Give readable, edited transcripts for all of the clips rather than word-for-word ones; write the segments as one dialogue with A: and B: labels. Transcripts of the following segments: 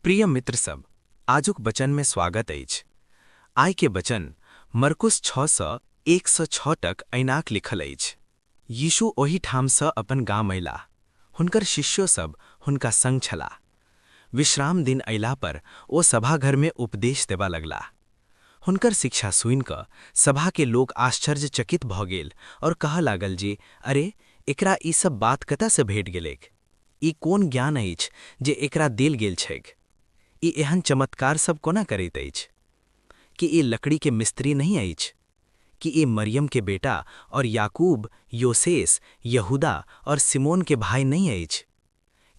A: प्रिय मित्र सब, आजुक बचन में स्वागत अछि। आइ के बचन मरकुस 6:1-6 तक ऐनाक लिखल अछि। यीशु ओहि ठाम सँ अपन गाम अयलाह। हुनकर शिष्यो सब हुनका संग छलाह। विश्राम दिन अयला पर ओ सभाघर में उपदेश देबा लगलाह। हुनकर शिक्षा सुनि कऽ सभा के लोग आश्चर्यचकित भऽ गेल और कहऽ लागल जे अरे एकरा ई सब बात कतऽ से भेट गेलैक। ई कोन ज्ञान अछि जे एकरा देल गेल छैक। ई एहन चमत्कार सब कोना करैत अछि। कि ई लकड़ी के मिस्त्री नहीं अछि। कि ई मरियम के बेटा और याकूब, योसेस, यहूदा और सिमोन के भाई नहीं अछि।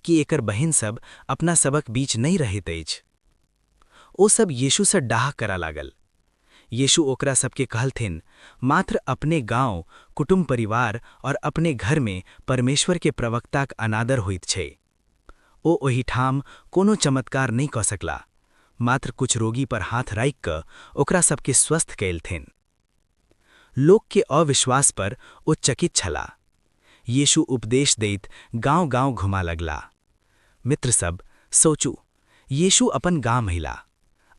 A: कि एकर बहिन सब अपना सबक बीच नहीं रहैत अछि। ओ सब यीशु से डाह करा लागल। यीशु ओकरा सबके कहलथिन, मात्र अपने गांव, कुटुंब परिवार और अपने घर में परमेश्वर के प्रवक्ताक अनादर होइत छै। ओ ओहि ठाम कोनो चमत्कार नहीं कऽ सकला, मात्र कुछ रोगी पर हाथ राखि कऽ ओकरा सबके स्वस्थ कैलथिन। लोक के अविश्वास पर ओ चकित छला। यीशु उपदेश दैत गांव-गांव घुमा लगला। मित्र सब, सोचू, यीशु अपन गाम अयला,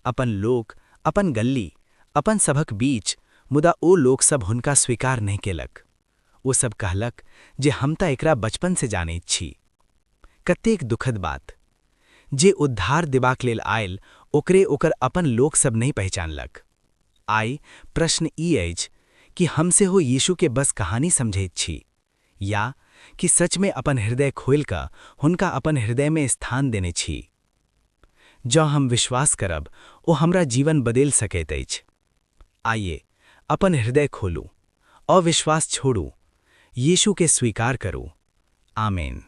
A: अपन लोक, अपन गल्ली, अपन सभक बीच, मुदा ओ लोक सब हुनका स्वीकार नहीं केलक। ओ सब कहलक जे हम तऽ एकरा बचपन से जानैत छी। कतेक दुखद बात। जे उद्धार देबाक लेल आयल, ओकरे ओकर अपन लोक सब नहीं पहचानलक। आइ प्रश्न ई अछि कि हम सेहो यीशु के बस कहानी समझैत छी, या कि सच में अपन हृदय खोलि कऽ हुनका अपन हृदय में स्थान देने छी। जँ हम विश्वास करब, ओ हमरा जीवन बदल सकैत अछि। आइए अपन हृदय खोलू, अविश्वास छोड़ू, यीशु के स्वीकार करू। आमीन।